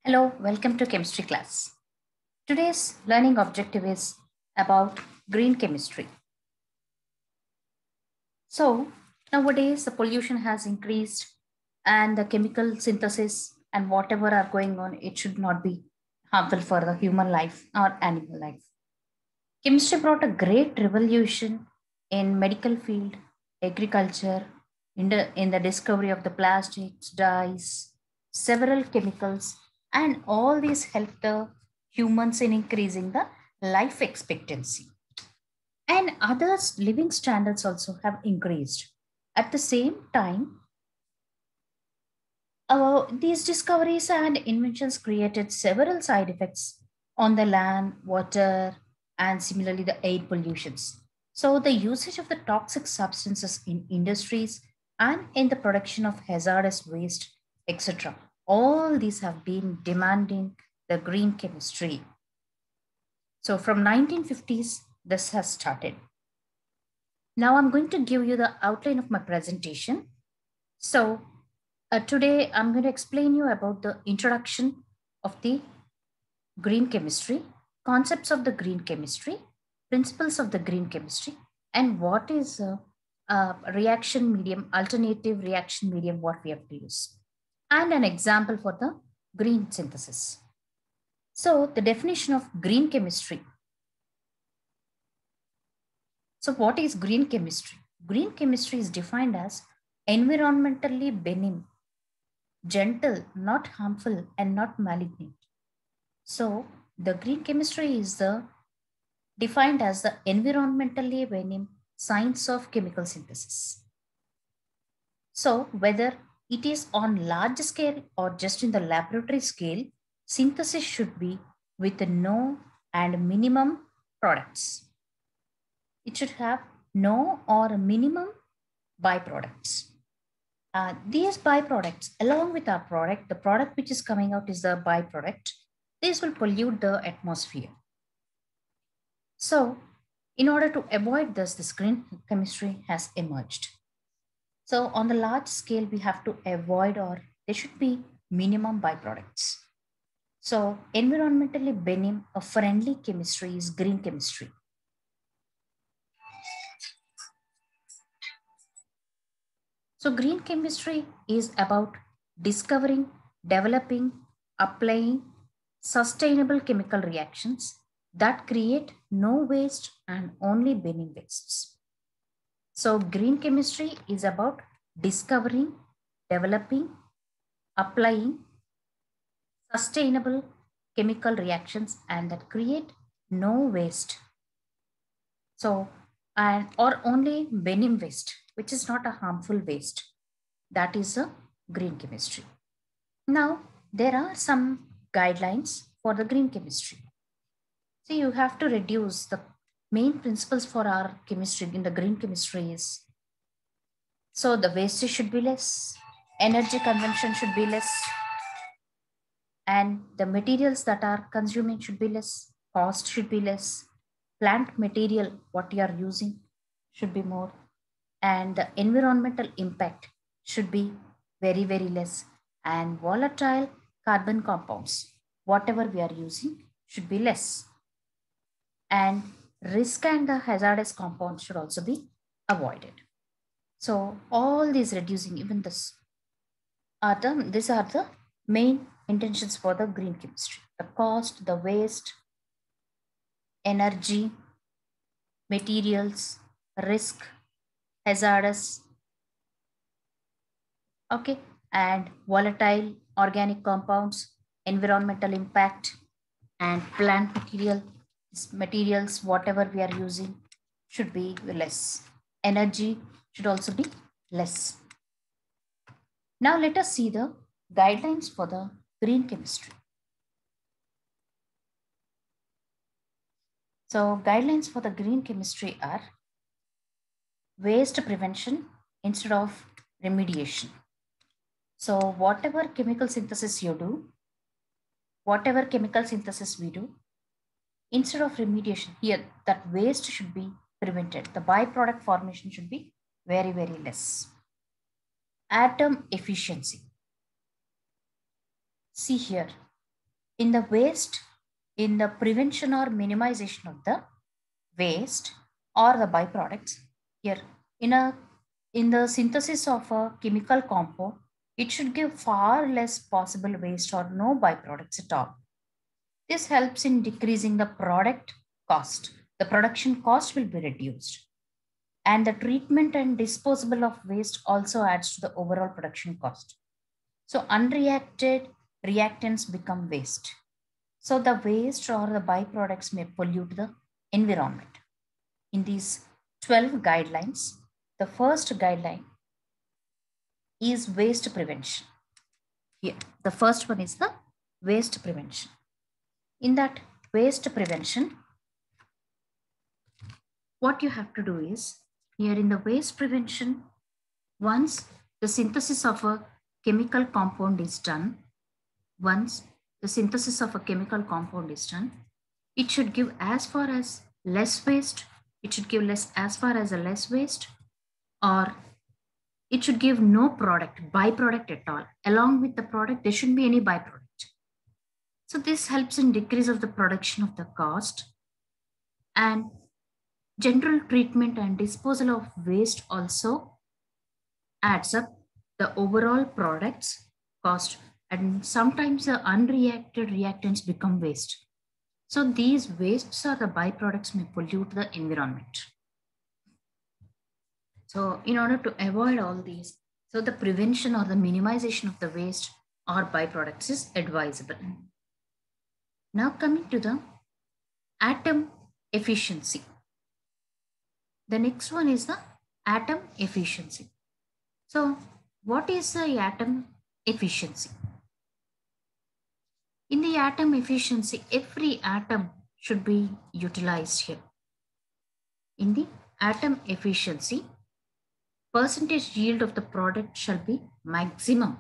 Hello, welcome to chemistry class. Today's learning objective is about green chemistry. So, nowadays the pollution has increased and the chemical synthesis and whatever are going on, it should not be harmful for the human life or animal life. Chemistry brought a great revolution in medical field, agriculture, in the discovery of the plastics, dyes, several chemicals, and all these helped the humans in increasing the life expectancy. And others living standards also have increased. At the same time, these discoveries and inventions created several side effects on the land, water, and similarly the air pollutions. So, the usage of the toxic substances in industries and in the production of hazardous waste, etc., all these have been demanding the green chemistry. So, from 1950s, this has started. Now, I'm going to give you the outline of my presentation. So, today I'm going to explain you about the introduction of the green chemistry, concepts of the green chemistry, principles of the green chemistry, and what is a reaction medium, alternative reaction medium, what we have to use, and an example for the green synthesis. So, the definition of green chemistry. So, what is green chemistry? Green chemistry is defined as environmentally benign, gentle, not harmful, and not malignant. So, the green chemistry is defined as the environmentally benign science of chemical synthesis. So, whether it is on large scale or just in the laboratory scale, synthesis should be with no and minimum products. It should have no or minimum byproducts. These byproducts, along with our product, the product which is coming out is the byproduct. This will pollute the atmosphere. So, in order to avoid this green chemistry has emerged. So, on the large scale, we have to avoid or there should be minimum byproducts. So, environmentally benign, a friendly chemistry is green chemistry. So, green chemistry is about discovering, developing, applying sustainable chemical reactions that create no waste and only benign wastes. So, green chemistry is about discovering, developing, applying sustainable chemical reactions and that create no waste. So, and or only benign waste, which is not a harmful waste. That is a green chemistry. Now, there are some guidelines for the green chemistry. So, you have to reduce the main principles for our chemistry in the green chemistry is so the wastage should be less, energy consumption should be less, and the materials that are consuming should be less, cost should be less, plant material what you are using should be more, and the environmental impact should be very, very less, and volatile carbon compounds, whatever we are using, should be less, and risk and the hazardous compounds should also be avoided. So all these reducing even this these are the main intentions for the green chemistry. The cost, the waste, energy, materials, risk, hazardous, okay, and volatile organic compounds, environmental impact, and plant materials, whatever we are using, should be less. Energy should also be less. Now let us see the guidelines for the green chemistry. So guidelines for the green chemistry are waste prevention instead of remediation. So whatever chemical synthesis you do, whatever chemical synthesis we do, instead of remediation, here that waste should be prevented. The byproduct formation should be very, very less. Atom efficiency. See here, in the waste, in the prevention or minimization of the waste or the byproducts, here in the synthesis of a chemical compound, it should give far less possible waste or no byproducts at all. This helps in decreasing the product cost. The production cost will be reduced. And the treatment and disposal of waste also adds to the overall production cost. So unreacted reactants become waste. So the waste or the byproducts may pollute the environment. In these 12 guidelines, the first guideline is waste prevention. Here, the first one is the waste prevention. In that waste prevention, what you have to do is, here in the waste prevention, once the synthesis of a chemical compound is done, it should give as far as less waste, it should give as far as a less waste, or it should give no byproduct at all. Along with the product, there shouldn't be any byproduct. So this helps in decrease of the production of the cost, and general treatment and disposal of waste also adds up the overall products cost, and sometimes the unreacted reactants become waste. So these wastes or the byproducts may pollute the environment. So in order to avoid all these, so the prevention or the minimization of the waste or byproducts is advisable. Now coming to the atom efficiency. The next one is the atom efficiency. So what is the atom efficiency? In the atom efficiency, every atom should be utilized here. In the atom efficiency, percentage yield of the product shall be maximum.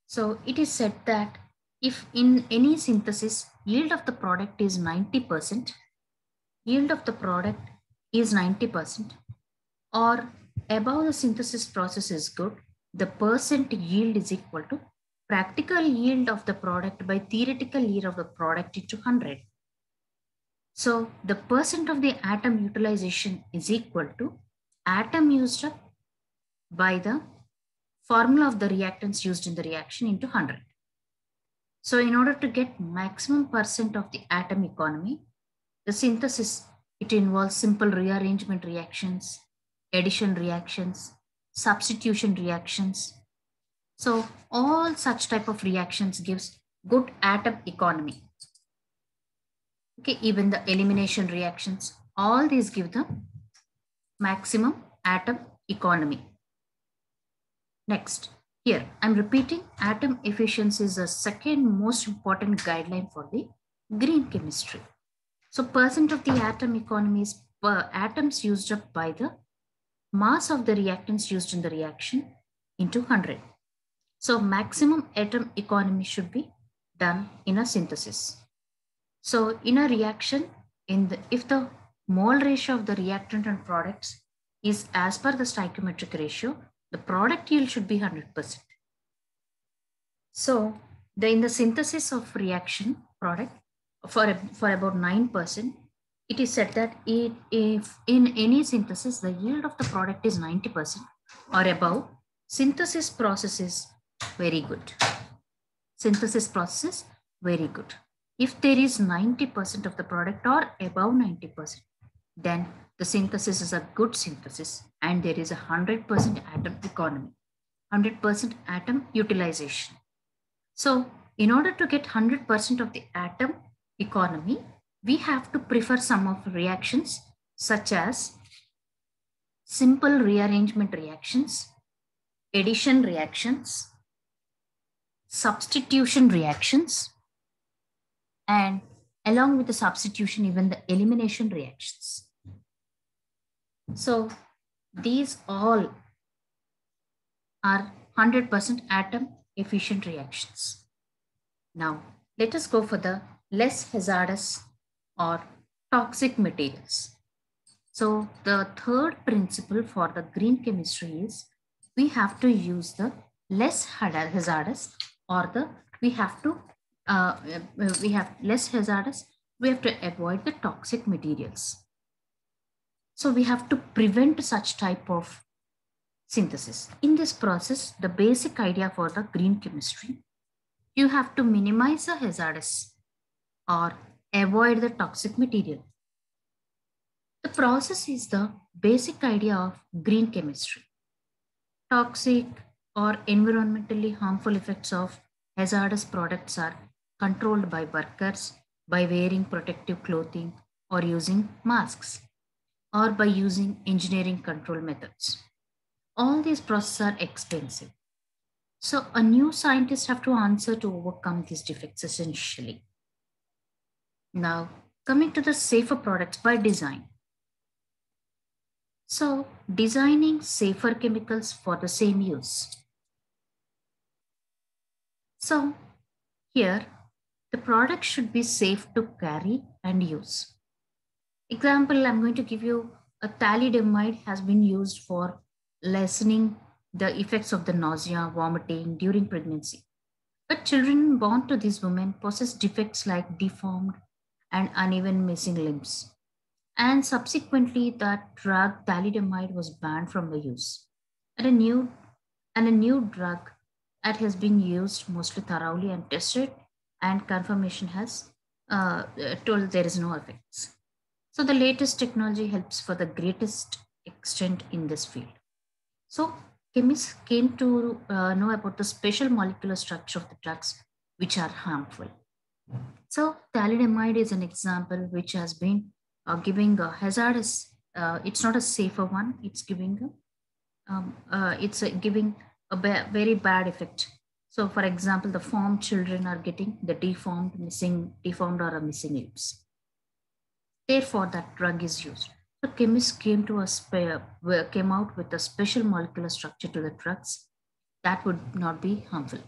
So it is said that if in any synthesis, yield of the product is 90%, or above the synthesis process is good, the percent yield is equal to practical yield of the product by theoretical yield of the product into 100. So the percent of the atom utilization is equal to atom used up by the formula of the reactants used in the reaction into 100. So in order to get maximum percent of the atom economy, the synthesis, it involves simple rearrangement reactions, addition reactions, substitution reactions. So all such type of reactions gives good atom economy. Okay, even the elimination reactions, all these give the maximum atom economy. Next, here I'm repeating, atom efficiency is the second most important guideline for the green chemistry. So percent of the atom economy is per atoms used up by the mass of the reactants used in the reaction into 100. So maximum atom economy should be done in a synthesis. So in a reaction, if the mole ratio of the reactant and products is as per the stoichiometric ratio, the product yield should be 100%. So in the synthesis of reaction product for about 9%, it is said that if in any synthesis, the yield of the product is 90% or above, synthesis process is very good. If there is 90% of the product or above 90%, then the synthesis is a good synthesis and there is 100% atom economy, 100% atom utilization. So in order to get 100% of the atom economy, we have to prefer some of reactions such as simple rearrangement reactions, addition reactions, substitution reactions, and along with the substitution, even the elimination reactions. So these all are 100% atom efficient reactions. Now let us go for the less hazardous or toxic materials. So the third principle for the green chemistry is we have to use the less hazardous, or we have to we have less hazardous, we have to avoid the toxic materials. So we have to prevent such type of synthesis. In this process, the basic idea for the green chemistry, you have to minimize the hazardous or avoid the toxic material. The process is the basic idea of green chemistry. Toxic or environmentally harmful effects of hazardous products are controlled by workers by wearing protective clothing or using masks or by using engineering control methods. All these processes are expensive. So a new scientist have to answer to overcome these defects essentially. Now, coming to the safer products by design. So, designing safer chemicals for the same use. So, here, the product should be safe to carry and use. Example, I'm going to give you a thalidomide has been used for lessening the effects of the nausea, vomiting during pregnancy. But children born to these women possess defects like deformed and uneven missing limbs. And subsequently, that drug thalidomide was banned from the use. And a new drug that has been used mostly thoroughly and tested, and confirmation has told there is no effects. So the latest technology helps for the greatest extent in this field. So chemists came to know about the special molecular structure of the drugs which are harmful. So thalidomide is an example which has been giving a hazardous. It's not a safer one. It's giving giving a very bad effect. So, for example, the formed children are getting the deformed or a missing lips. Therefore, that drug is used. So, chemists came out with a special molecular structure to the drugs that would not be harmful.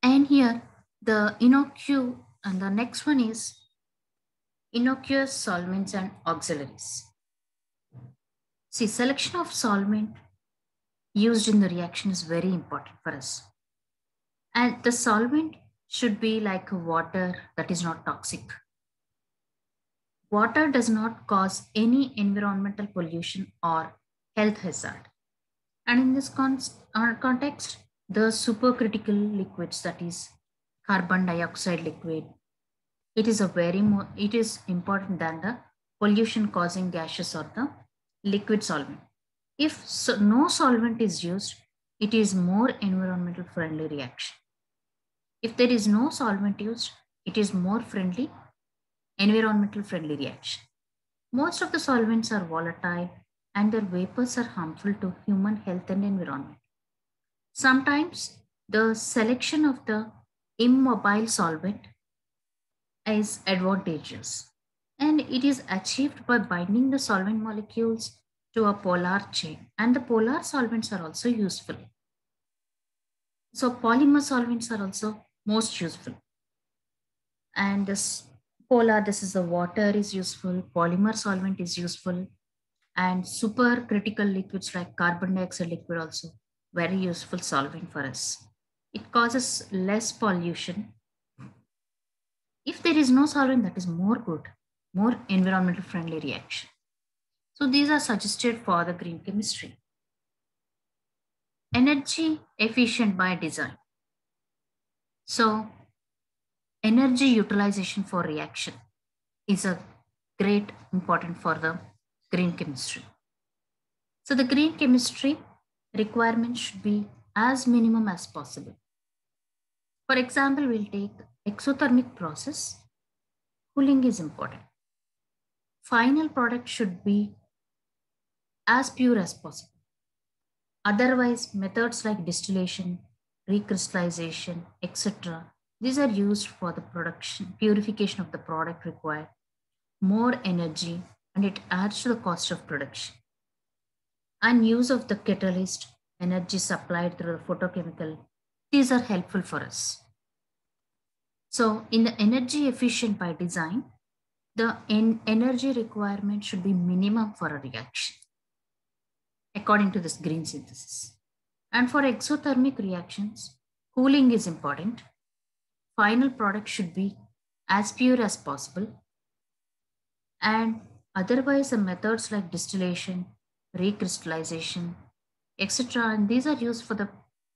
And here, the innocu, and the next one is innocuous solvents and auxiliaries. See, selection of solvent used in the reaction is very important for us. And the solvent should be like water that is not toxic. Water does not cause any environmental pollution or health hazard. And in this context, the supercritical liquids, that is carbon dioxide liquid, it is important than the pollution causing gases or the liquid solvent. If no solvent is used, it is more environmental friendly reaction. If there is no solvent used, it is more friendly, environmental friendly reaction. Most of the solvents are volatile and their vapors are harmful to human health and environment. Sometimes the selection of the immobile solvent is advantageous, and it is achieved by binding the solvent molecules to a polar chain, and the polar solvents are also useful. So polymer solvents are also most useful. And this is the water is useful, polymer solvent is useful, and supercritical liquids like carbon dioxide liquid also very useful solvent for us. It causes less pollution. If there is no solvent, that is more good, more environmental friendly reaction. So these are suggested for the green chemistry. Energy efficient by design. So energy utilization for reaction is a great important for the green chemistry. So the green chemistry requirement should be as minimum as possible. For example, we'll take exothermic process. Cooling is important. Final product should be as pure as possible. Otherwise, methods like distillation, recrystallization, etc., these are used for the purification of the product require more energy and it adds to the cost of production. And use of the catalyst, energy supplied through the photochemical, these are helpful for us. So in the energy efficient by design, the energy requirement should be minimum for a reaction according to this green synthesis. And for exothermic reactions, cooling is important. final product should be as pure as possible. And otherwise, the methods like distillation, recrystallization, etc., and these are used for the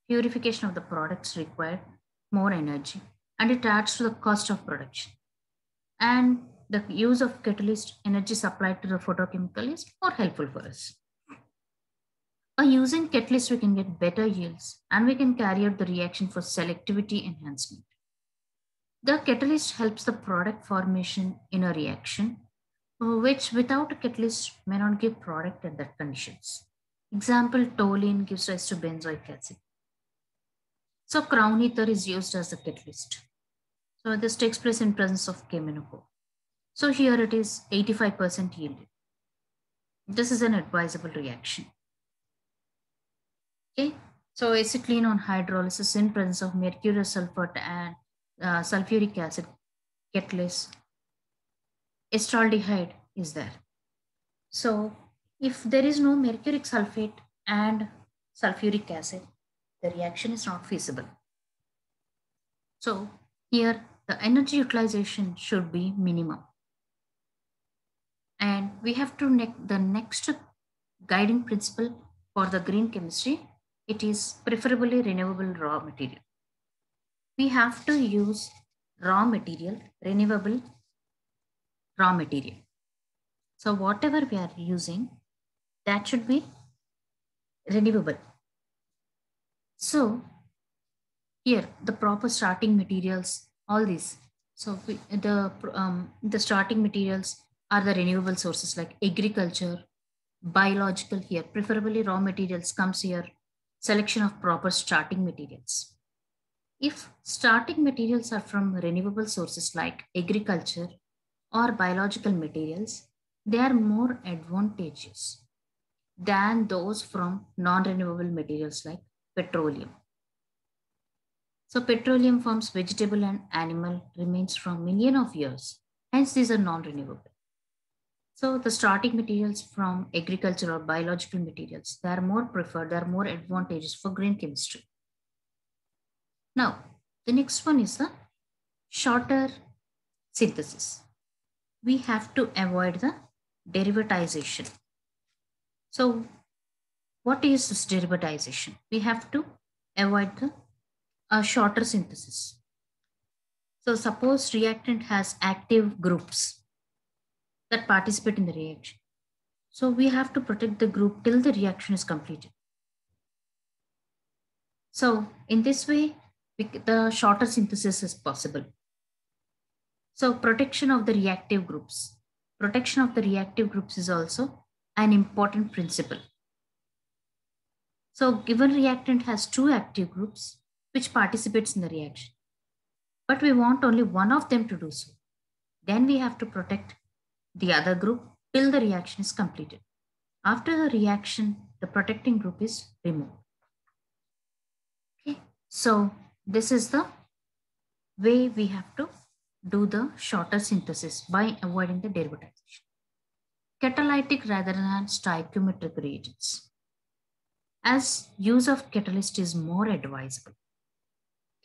purification of the products required more energy, and it adds to the cost of production. And the use of catalyst energy supplied to the photochemical is more helpful for us. By using catalyst, we can get better yields and we can carry out the reaction for selectivity enhancement. The catalyst helps the product formation in a reaction, which without a catalyst may not give product at that conditions. Example, toluene gives rise to benzoic acid. So crown ether is used as the catalyst. So this takes place in presence of K-MnO4. So here it is 85% yielded. This is an advisable reaction. Okay, so acetylene on hydrolysis in presence of mercurous sulfate and sulfuric acid catalyst, estraldehyde is there. So if there is no mercuric sulfate and sulfuric acid, the reaction is not feasible. So here the energy utilization should be minimum. And we have to the next guiding principle for the green chemistry, it is preferably renewable raw material. We have to use raw material, renewable raw material. So whatever we are using, that should be renewable. So here the proper starting materials, all these. So the starting materials are the renewable sources like agriculture, biological here, preferably raw materials comes here, selection of proper starting materials. If starting materials are from renewable sources like agriculture or biological materials, they are more advantageous than those from non-renewable materials like petroleum. So petroleum forms vegetable and animal remains from millions of years. Hence, these are non-renewable. So the starting materials from agriculture or biological materials, they are more preferred, they are more advantageous for green chemistry. Now, the next one is the shorter synthesis. We have to avoid the derivatization. So what is this derivatization? We have to avoid the shorter synthesis. So suppose reactant has active groups that participate in the reaction. So we have to protect the group till the reaction is completed. So in this way, the shorter synthesis is possible. So protection of the reactive groups. Protection of the reactive groups is also an important principle. So given reactant has two active groups which participates in the reaction, but we want only one of them to do so. Then we have to protect the other group till the reaction is completed. After the reaction, the protecting group is removed. Okay, so this is the way we have to do the shorter synthesis by avoiding the derivatization. Catalytic rather than stoichiometric reagents. As use of catalyst is more advisable.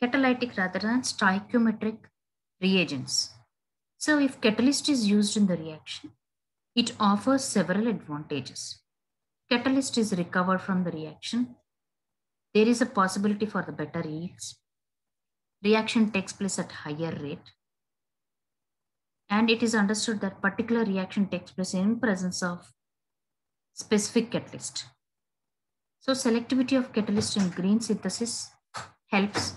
Catalytic rather than stoichiometric reagents. So if catalyst is used in the reaction, it offers several advantages. Catalyst is recovered from the reaction. There is a possibility for the better yields. Reaction takes place at higher rate. And it is understood that particular reaction takes place in presence of specific catalyst. So selectivity of catalyst in green synthesis helps.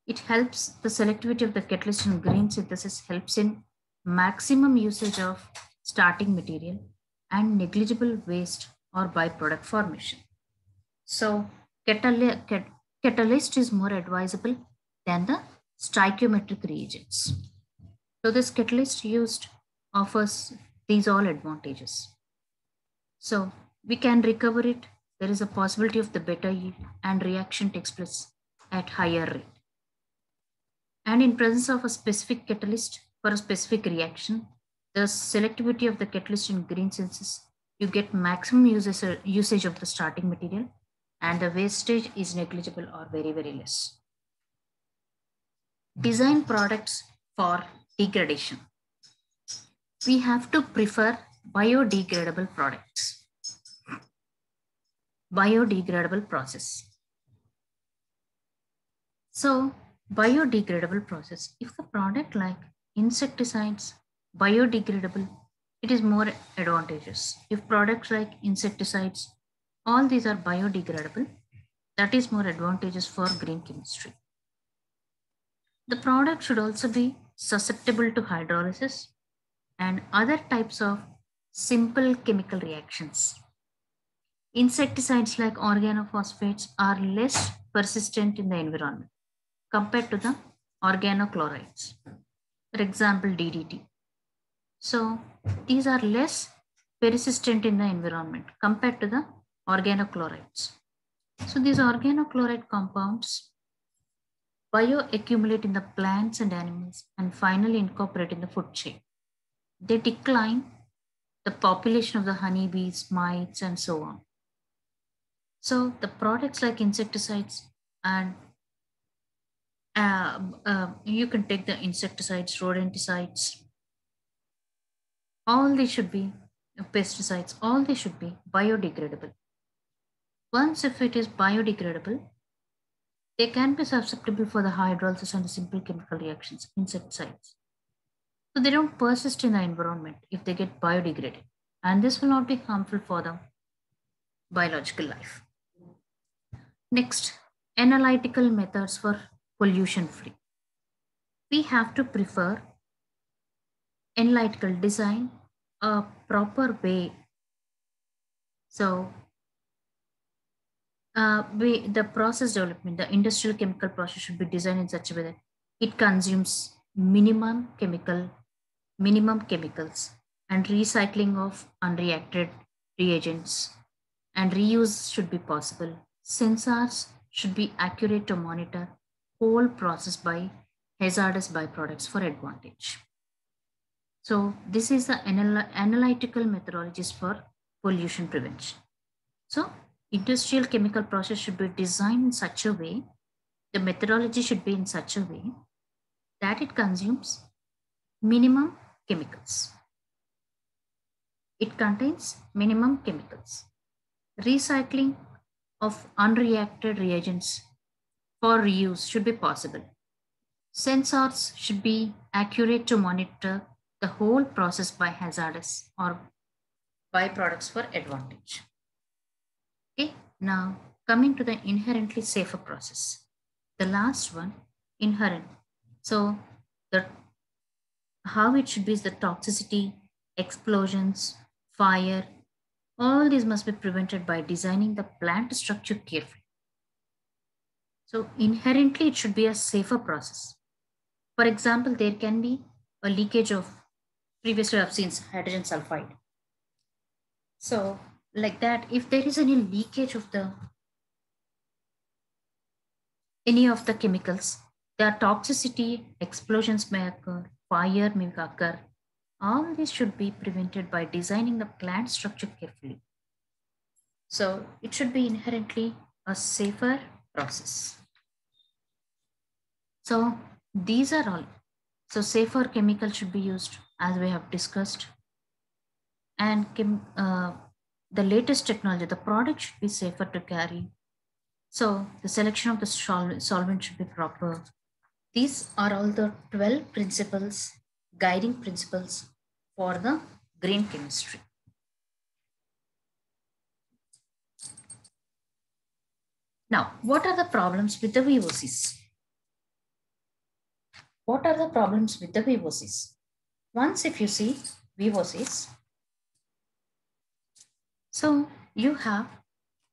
It helps the selectivity of the catalyst in green synthesis helps in maximum usage of starting material and negligible waste or byproduct formation. So catalyst is more advisable than the stoichiometric reagents. So this catalyst used offers these all advantages. So we can recover it. There is a possibility of the better yield and reaction takes place at higher rate. And in presence of a specific catalyst for a specific reaction, the selectivity of the catalyst in green synthesis, you get maximum usage of the starting material and the wastage is negligible or very, very less. design products for degradation. We have to prefer biodegradable products, biodegradable process. So, biodegradable process, if the product like insecticides, biodegradable, it is more advantageous. If products like insecticides, all these are biodegradable, that is more advantageous for green chemistry. The product should also be susceptible to hydrolysis and other types of simple chemical reactions. Insecticides like organophosphates are less persistent in the environment compared to the organochlorides. For example, DDT. So these are less persistent in the environment compared to the organochlorides. So these organochloride compounds bioaccumulate in the plants and animals and finally incorporate in the food chain. They decline the population of the honeybees, mites, and so on. So the products like insecticides and you can take the insecticides, rodenticides, all they should be pesticides, all they should be biodegradable. Once if it is biodegradable, they can be susceptible for the hydrolysis and the simple chemical reactions, insecticides. So they don't persist in the environment if they get biodegraded. And this will not be harmful for the biological life. Next, analytical methods for pollution free. We have to prefer analytical design, a proper way. So the process development, the industrial chemical process should be designed in such a way that it consumes minimum chemicals and recycling of unreacted reagents and reuse should be possible. Sensors should be accurate to monitor whole process by hazardous byproducts for advantage. So this is the analytical methodologies for pollution prevention. So industrial chemical process should be designed in such a way, the methodology should be in such a way that it consumes minimum chemicals. It contains minimum chemicals. Recycling of unreacted reagents for reuse should be possible. Sensors should be accurate to monitor the whole process by hazardous or byproducts for advantage. Okay, now coming to the inherently safer process. The last one, inherent. So the how it should be is the toxicity, explosions, fire, all these must be prevented by designing the plant structure carefully. So inherently it should be a safer process. For example, there can be a leakage of, previously I've seen hydrogen sulfide. So like that, if there is any leakage of any of the chemicals, the toxicity, explosions may occur, fire may occur. All this should be prevented by designing the plant structure carefully. So it should be inherently a safer process. So these are all. So safer chemical should be used as we have discussed. And the latest technology, the product should be safer to carry. So the selection of the solvent should be proper. These are all the 12 principles, guiding principles for the green chemistry. Now, what are the problems with the VOCs? What are the problems with the VOCs? Once if you see VOCs, so you have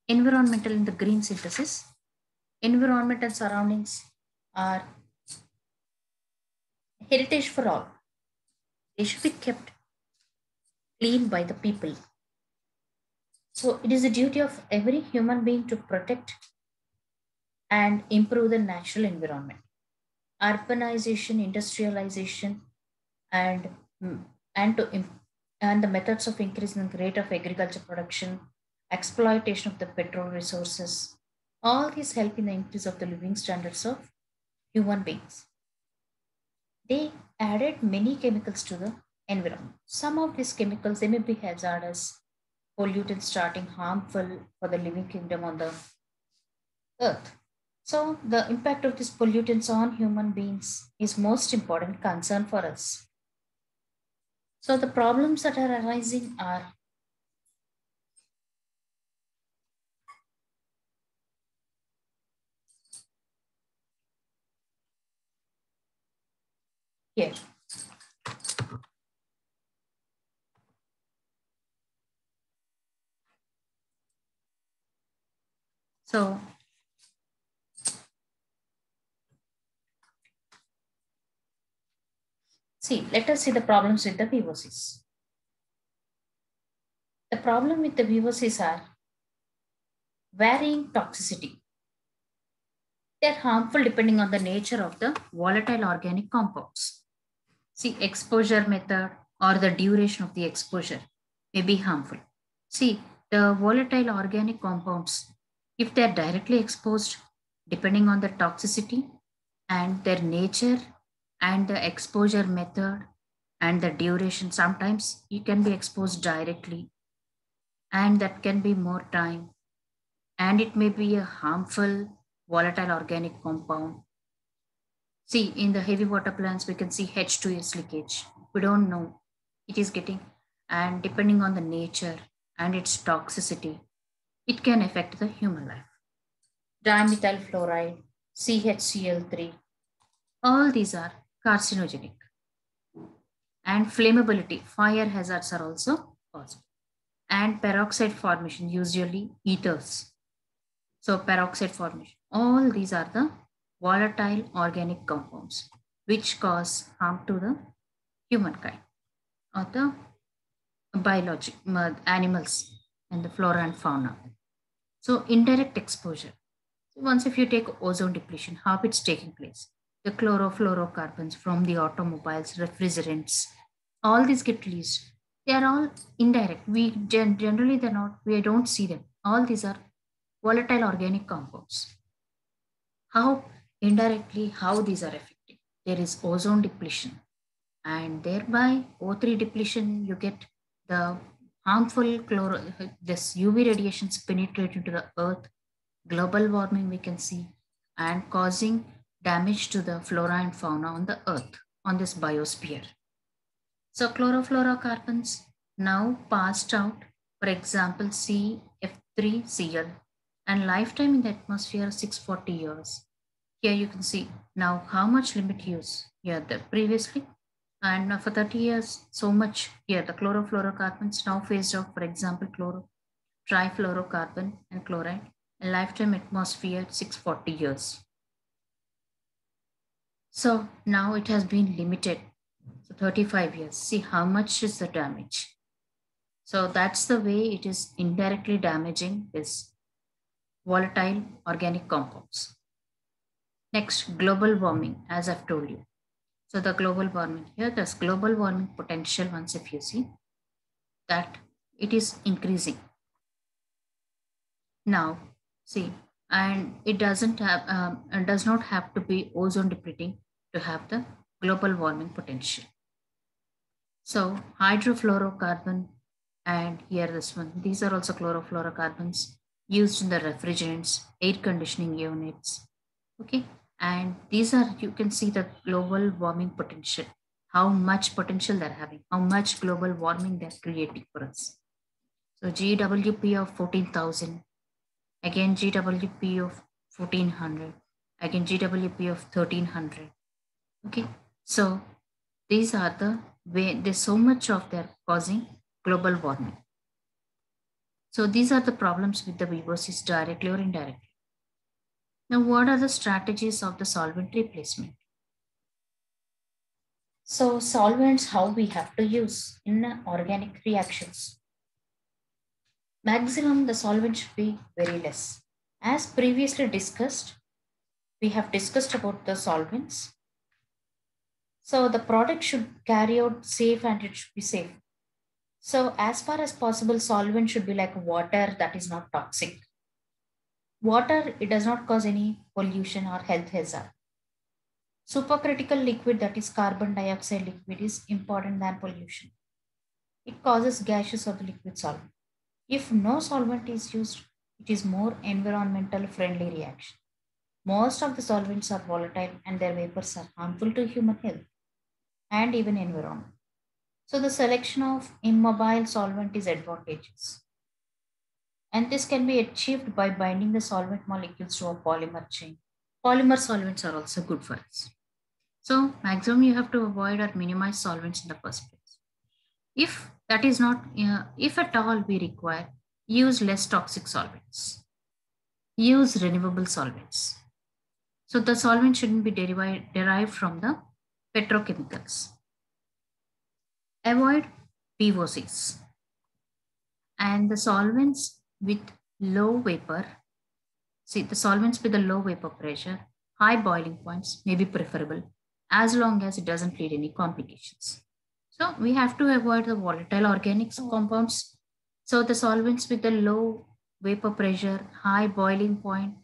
environmental in the green synthesis. Environment and surroundings are heritage for all. They should be kept clean by the people. So it is the duty of every human being to protect and improve the natural environment. Urbanization, industrialization, and and to and the methods of increasing the rate of agriculture production, exploitation of the petrol resources, all these help in the increase of the living standards of human beings. They added many chemicals to the environment. Some of these chemicals they may be hazardous, pollutants starting harmful for the living kingdom on the earth. So the impact of these pollutants on human beings is most important concern for us. So the problems that are arising are here. So see, let us see the problems with the VOCs. The problem with the VOCs are varying toxicity. They're harmful depending on the nature of the volatile organic compounds. See, exposure method or the duration of the exposure may be harmful. See, the volatile organic compounds, if they're directly exposed, depending on the toxicity and their nature and the exposure method and the duration, sometimes you can be exposed directly and that can be more time and it may be a harmful volatile organic compound. See, in the heavy water plants, we can see H2S leakage. We don't know it is getting, and depending on the nature and its toxicity, it can affect the human life. Dimethyl fluoride, CHCl3, all these are carcinogenic. And flammability, fire hazards are also possible. And peroxide formation, usually ethers. So, peroxide formation, all these are the volatile organic compounds which cause harm to the humankind or the biology, animals and the flora and fauna. So indirect exposure. Once if you take ozone depletion, how it's taking place. The chlorofluorocarbons from the automobiles, refrigerants, all these get released. They are all indirect. We generally they're not, we don't see them. All these are volatile organic compounds. How indirectly how these are affecting? There is ozone depletion and thereby O3 depletion, you get the harmful this UV radiations penetrate into the earth, global warming we can see, and causing damage to the flora and fauna on the earth, on this biosphere. So chlorofluorocarbons now passed out, for example, CF3Cl, and lifetime in the atmosphere 640 years. Here you can see now how much limit use here the previously and for 30 years so much here the chlorofluorocarbons now phased out, for example chloro trifluorocarbon and chloride, and lifetime atmosphere 640 years. So now it has been limited. So 35 years. See how much is the damage. So that's the way it is indirectly damaging this volatile organic compounds. Next, global warming, as I've told you. So the global warming, here there's global warming potential once if you see that it is increasing. Now, see, and it doesn't have and does not have to be ozone depleting to have the global warming potential. So hydrofluorocarbon and here this one, these are also chlorofluorocarbons used in the refrigerants, air conditioning units. Okay, and these are you can see the global warming potential, how much potential they're having, how much global warming they're creating for us. So GWP of 14,000, again GWP of 1400, again GWP of 1300. Okay, so these are the way there's so much of they're causing global warming. So these are the problems with the VOCs directly or indirectly. Now, what are the strategies of the solvent replacement? So solvents, how we have to use in organic reactions. Maximum, the solvent should be very less. As previously discussed, we have discussed about the solvents. So the product should carry out safe and it should be safe. So as far as possible, solvent should be like water that is not toxic. Water, it does not cause any pollution or health hazard. Supercritical liquid, that is carbon dioxide liquid, is important than pollution. It causes gaseous of the liquid solvent. If no solvent is used, it is more environmental friendly reaction. Most of the solvents are volatile and their vapors are harmful to human health and even environment. So the selection of immobile solvent is advantageous. And this can be achieved by binding the solvent molecules to a polymer chain. Polymer solvents are also good for us. So maximum you have to avoid or minimize solvents in the first place. If that is not, if at all we require, use less toxic solvents. Use renewable solvents. So the solvent shouldn't be derived from the petrochemicals. Avoid PVOCs. And the solvents with low vapor, see the solvents with a low vapor pressure, high boiling points may be preferable as long as it doesn't lead any complications. So we have to avoid the volatile organics compounds. So the solvents with the low vapor pressure, high boiling point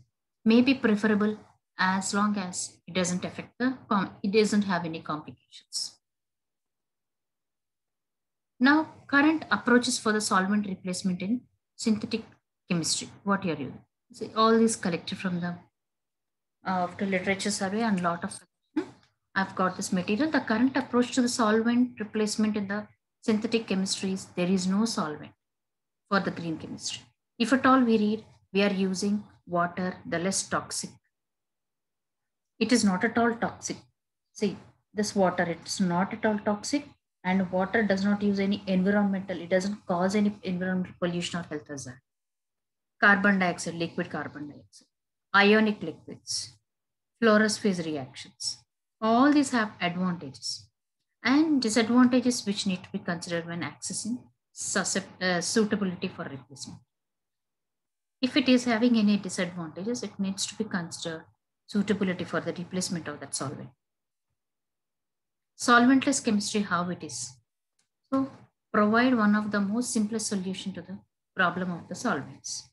may be preferable as long as it doesn't affect it doesn't have any complications. Now, current approaches for the solvent replacement in synthetic chemistry. What are you? See, all these collected from the after literature survey and lot of I've got this material. The current approach to the solvent replacement in the synthetic chemistries, there is no solvent for the green chemistry. If at all we read, we are using water, the less toxic. It is not at all toxic. See, this water, it's not at all toxic, and water does not use any environmental, it doesn't cause any environmental pollution or health hazard. Carbon dioxide, liquid carbon dioxide, ionic liquids, fluorous phase reactions. All these have advantages and disadvantages which need to be considered when accessing suitability for replacement. If it is having any disadvantages, it needs to be considered suitability for the replacement of that solvent. Solventless chemistry, how it is. So provide one of the most simplest solution to the problem of the solvents.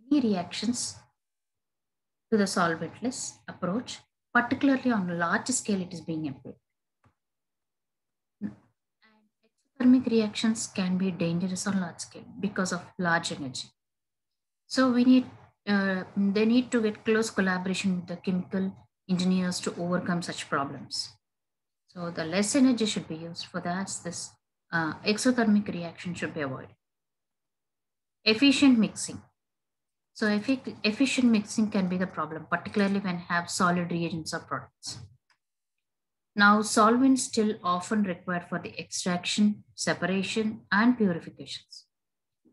Many reactions to the solventless approach, particularly on a large scale, it is being employed. And exothermic reactions can be dangerous on large scale because of large energy. So they need to get close collaboration with the chemical engineers to overcome such problems. So the less energy should be used for that. This exothermic reaction should be avoided. Efficient mixing. So efficient mixing can be the problem, particularly when have solid reagents or products. Now, solvents still often required for the extraction, separation, and purifications.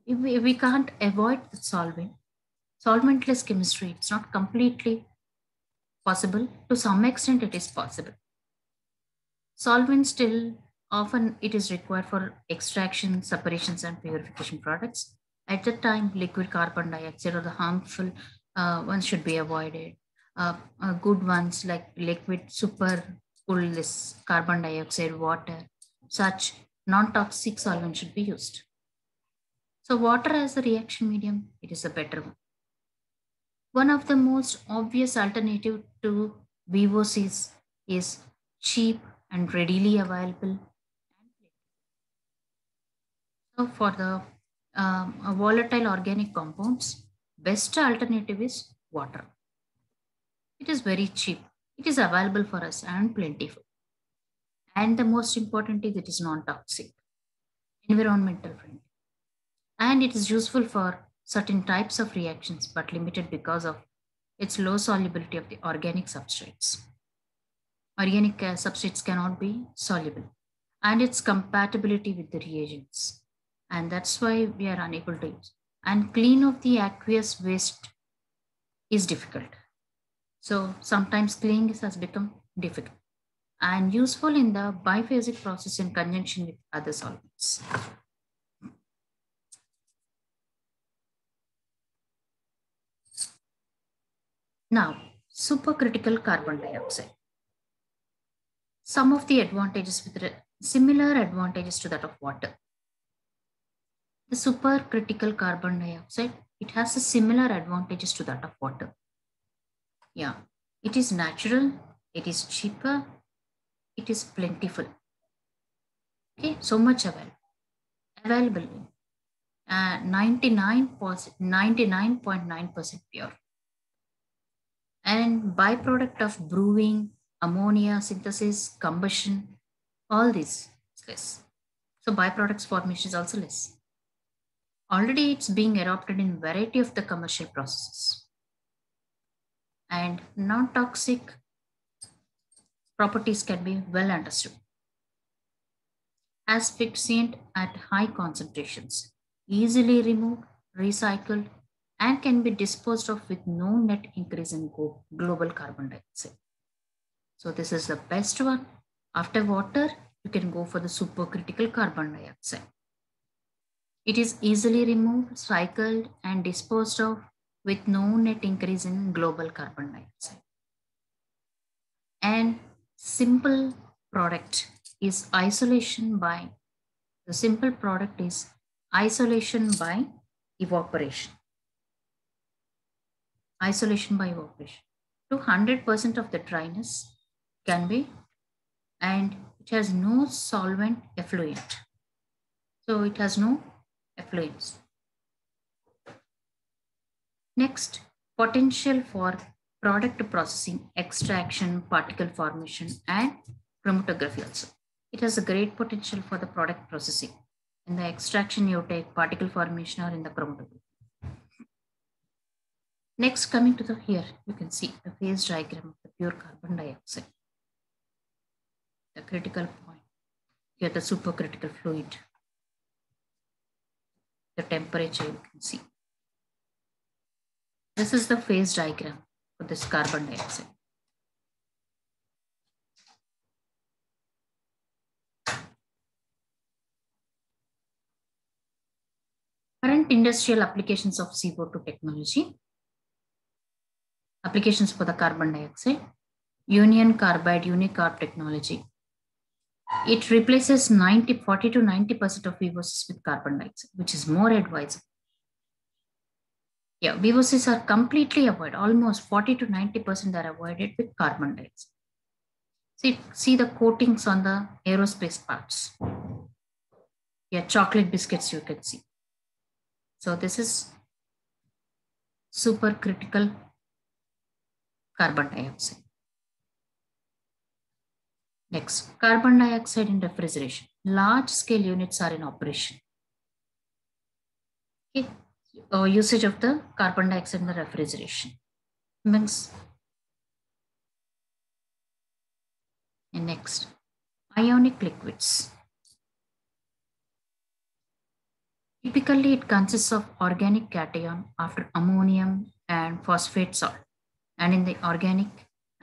If we can't avoid the solventless chemistry, it's not completely possible. To some extent, it is possible. Solvents still often it is required for extraction, separations, and purification products. At the time, liquid carbon dioxide or the harmful ones should be avoided. Good ones like liquid super cool this carbon dioxide, water, such non-toxic solvent should be used. So water as a reaction medium, it is a better one. One of the most obvious alternative to VOCs is cheap and readily available. So for the volatile organic compounds, best alternative is water. It is very cheap. It is available for us and plentiful. And the most important is it is non-toxic, environmental friendly. And it is useful for certain types of reactions, but limited because of its low solubility of the organic substrates. Organic substrates cannot be soluble, and its compatibility with the reagents. And that's why we are unable to use. And clean of the aqueous waste is difficult. So sometimes cleaning has become difficult and useful in the biphasic process in conjunction with other solvents. Now, supercritical carbon dioxide. Some of the advantages with similar advantages to that of water. The supercritical carbon dioxide, it has a similar advantages to that of water. Yeah, it is natural, it is cheaper, it is plentiful. Okay, so much available. 99.9% pure. And byproduct of brewing, ammonia synthesis, combustion, all this is less. So byproducts formation is also less. Already it's being adopted in variety of the commercial processes. And non-toxic properties can be well understood. Asphyxiant at high concentrations, easily removed, recycled, and can be disposed of with no net increase in global carbon dioxide. So this is the best one. After water, you can go for the supercritical carbon dioxide. It is easily removed, cycled, and disposed of with no net increase in global carbon dioxide. And simple product is isolation by, the simple product is isolation by evaporation. Isolation by evaporation. To 100% of the dryness can be, and it has no solvent effluent. So it has no effluents. Next, potential for product processing, extraction, particle formation, and chromatography also. It has a great potential for the product processing. In the extraction, you take particle formation or in the chromatography. Next, coming to the here, you can see the phase diagram of the pure carbon dioxide. The critical point. Here, the supercritical fluid. The temperature you can see. This is the phase diagram for this carbon dioxide. Current industrial applications of CO2 technology. Applications for the carbon dioxide. Union carbide unicarb technology. It replaces 40 to 90% of VOCs with carbon dioxide, which is more advisable. Yeah, VOCs are completely avoided. Almost 40 to 90% are avoided with carbon dioxide. See the coatings on the aerospace parts. Yeah, chocolate biscuits you can see. So this is supercritical carbon dioxide. Next, carbon dioxide in refrigeration. Large scale units are in operation. Okay. Usage of the carbon dioxide in the refrigeration. Means, and next, ionic liquids. Typically, it consists of organic cation after ammonium and phosphate salt. And in the organic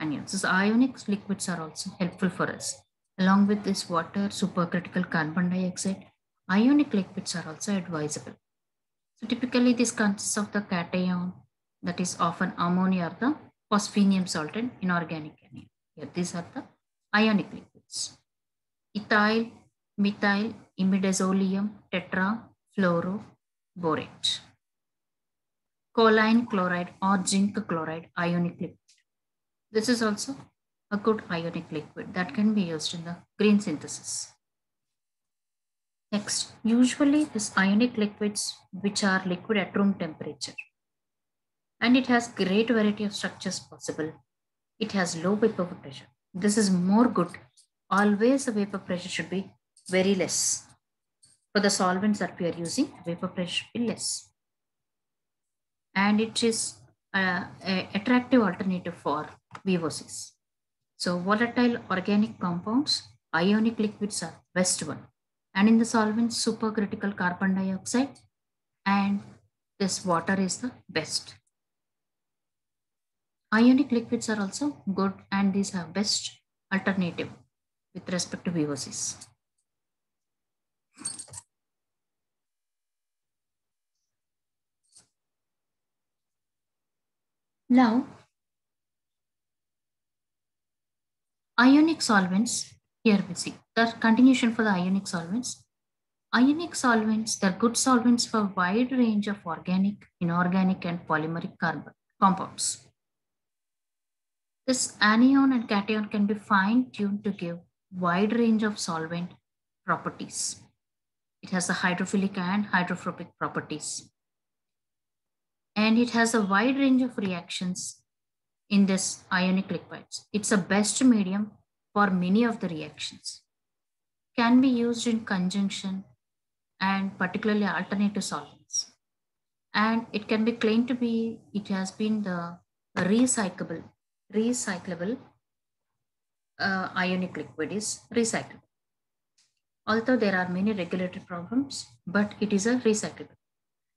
anions, these ionic liquids are also helpful for us. Along with this water, supercritical carbon dioxide, ionic liquids are also advisable. So typically, this consists of the cation, that is often ammonia or the phosphinium salt and inorganic anion. Here, these are the ionic liquids. Ethyl, methyl, imidazolium, tetrafluoroborate. Choline chloride or zinc chloride ionic liquid. This is also a good ionic liquid that can be used in the green synthesis. Next, usually this ionic liquids which are liquid at room temperature. And it has great variety of structures possible. It has low vapor pressure. This is more good. Always the vapor pressure should be very less. For the solvents that we are using, vapor pressure should be less. And it is an attractive alternative for VOCs. So volatile organic compounds, ionic liquids are best one. And in the solvents, supercritical carbon dioxide and this water is the best. Ionic liquids are also good and these are best alternative with respect to VOCs. Now, ionic solvents, here we see the continuation for the ionic solvents. Ionic solvents, they're good solvents for a wide range of organic, inorganic, and polymeric carbon compounds. This anion and cation can be fine-tuned to give wide range of solvent properties. It has the hydrophilic and hydrophobic properties. And it has a wide range of reactions in this ionic liquids. It's a best medium for many of the reactions. Can be used in conjunction and particularly alternative solvents. And it can be claimed to be, it has been the recyclable ionic liquid is recyclable. Although there are many regulatory problems, but it is a recyclable.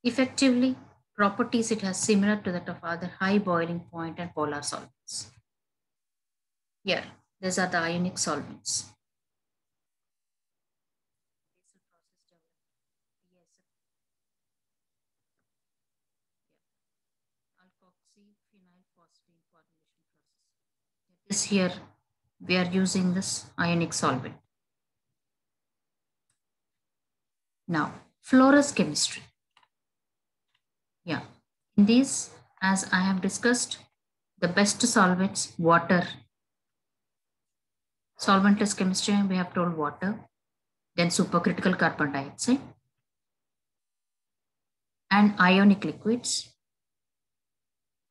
Effectively, properties it has similar to that of other high boiling point and polar solvents. Here, these are the ionic solvents. This here, we are using this ionic solvent. Now, fluorous chemistry. Yeah, in these, as I have discussed, the best solvents, water. Solventless chemistry, we have told water, then supercritical carbon dioxide, and ionic liquids.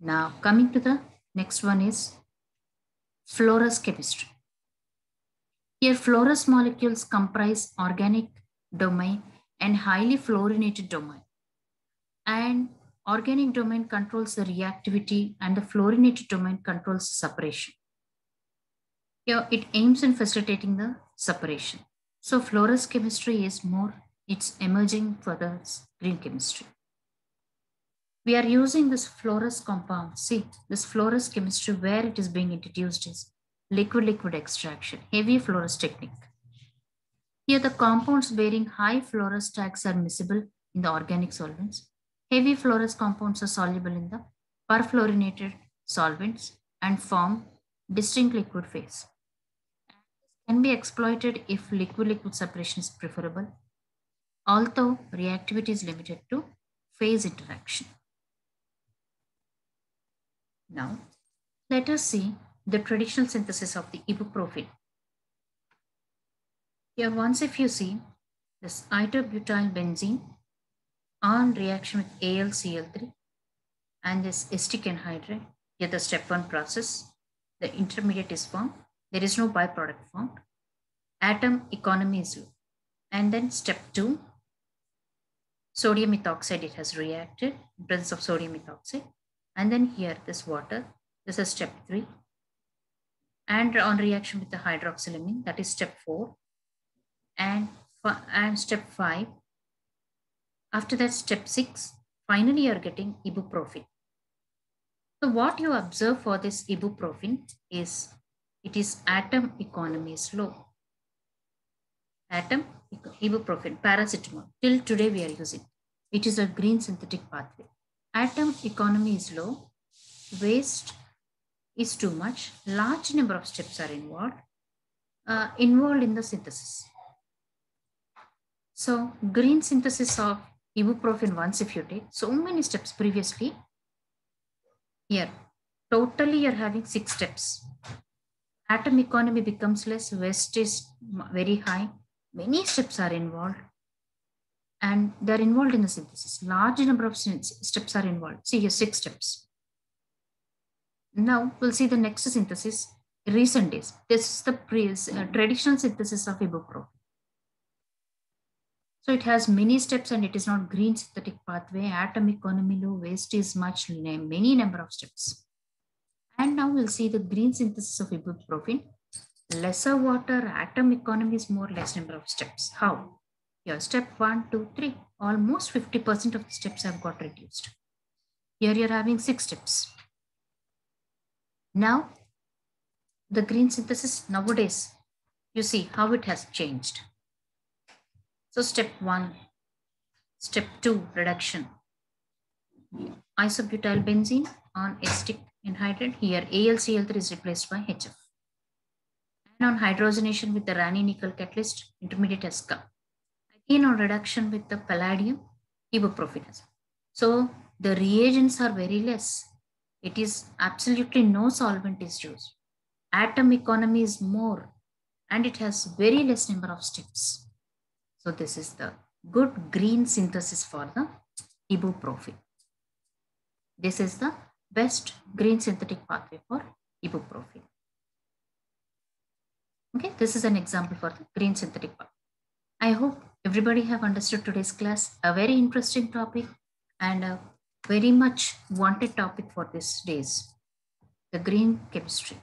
Now, coming to the next one is fluorous chemistry. Here, fluorous molecules comprise organic domain and highly fluorinated domain. And organic domain controls the reactivity and the fluorinated domain controls the separation. Here, it aims in facilitating the separation. So, fluorous chemistry is more, it's emerging for the green chemistry. We are using this fluorous compound. See, this fluorous chemistry where it is being introduced is liquid-liquid extraction, heavy fluorous technique. Here the compounds bearing high fluorous tags are miscible in the organic solvents. Heavy fluorous compounds are soluble in the perfluorinated solvents and form distinct liquid phase. This can be exploited if liquid-liquid separation is preferable, although reactivity is limited to phase interaction. Now, let us see the traditional synthesis of the ibuprofen. Here, once if you see this isobutyl benzene on reaction with AlCl3 and this acetic anhydride, here the step 1 process, the intermediate is formed. There is no byproduct formed. Atom economy is low. And then step 2, sodium methoxide, it has reacted in presence of sodium methoxide. And then here, this water, this is step 3. And on reaction with the hydroxylamine, that is step 4. And step 5. After that, step 6. Finally, you are getting ibuprofen. So what you observe for this ibuprofen is, it is atom economy is low. Ibuprofen, paracetamol, till today we are using. It is a green synthetic pathway. Atom economy is low, waste is too much, large number of steps are involved in the synthesis. So green synthesis of ibuprofen, once if you take so many steps previously, here totally you're having 6 steps. Atom economy becomes less, waste is very high, many steps are involved and they're involved in the synthesis. Large number of steps are involved. See here 6 steps. Now we'll see the next synthesis, recent days. This is the traditional synthesis of ibuprofen. So it has many steps and it is not green synthetic pathway. Atom economy low, waste is much, many number of steps. And now we'll see the green synthesis of ibuprofen. Lesser water, atom economy is more, less number of steps. How? Here, step 1, 2, 3. Almost 50% of the steps have got reduced. Here you're having 6 steps. Now, the green synthesis nowadays, you see how it has changed. So step 1, step 2, reduction. Isobutyl benzene on acetic anhydride. Here AlCl3 is replaced by HF. And on hydrogenation with the Rani nickel catalyst, intermediate has come. Again on reduction with the palladium, ibuprofen has. So the reagents are very less. It is absolutely no solvent is used. Atom economy is more, and it has very less number of steps. So this is the good green synthesis for the ibuprofen. This is the best green synthetic pathway for ibuprofen. Okay, this is an example for the green synthetic pathway. I hope everybody have understood today's class. A very interesting topic and a very much wanted topic for these days, the green chemistry.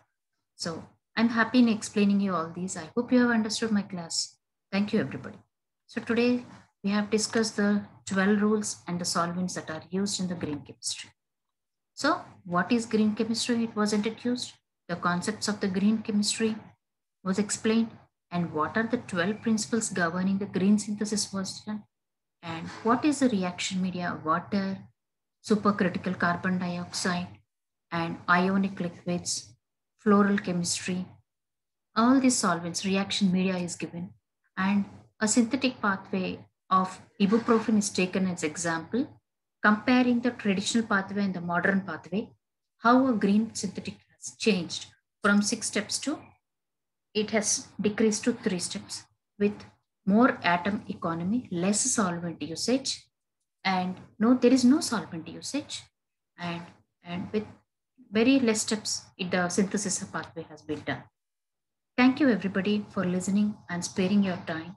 So I'm happy in explaining you all these. I hope you have understood my class. Thank you, everybody. So today we have discussed the 12 rules and the solvents that are used in the green chemistry. So what is green chemistry? It wasn't it used? The concepts of the green chemistry was explained, and what are the 12 principles governing the green synthesis was done, and what is the reaction media, water, supercritical carbon dioxide, and ionic liquids, floral chemistry. All these solvents, reaction media is given, and a synthetic pathway of ibuprofen is taken as example, comparing the traditional pathway and the modern pathway, how a green synthetic has changed from 6 steps to it has decreased to 3 steps with more atom economy, less solvent usage, and no, there is no solvent usage, and with very less steps, the synthesis pathway has been done. Thank you everybody for listening and sparing your time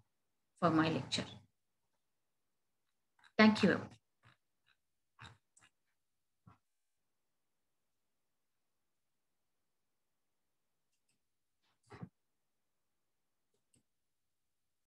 for my lecture. Thank you.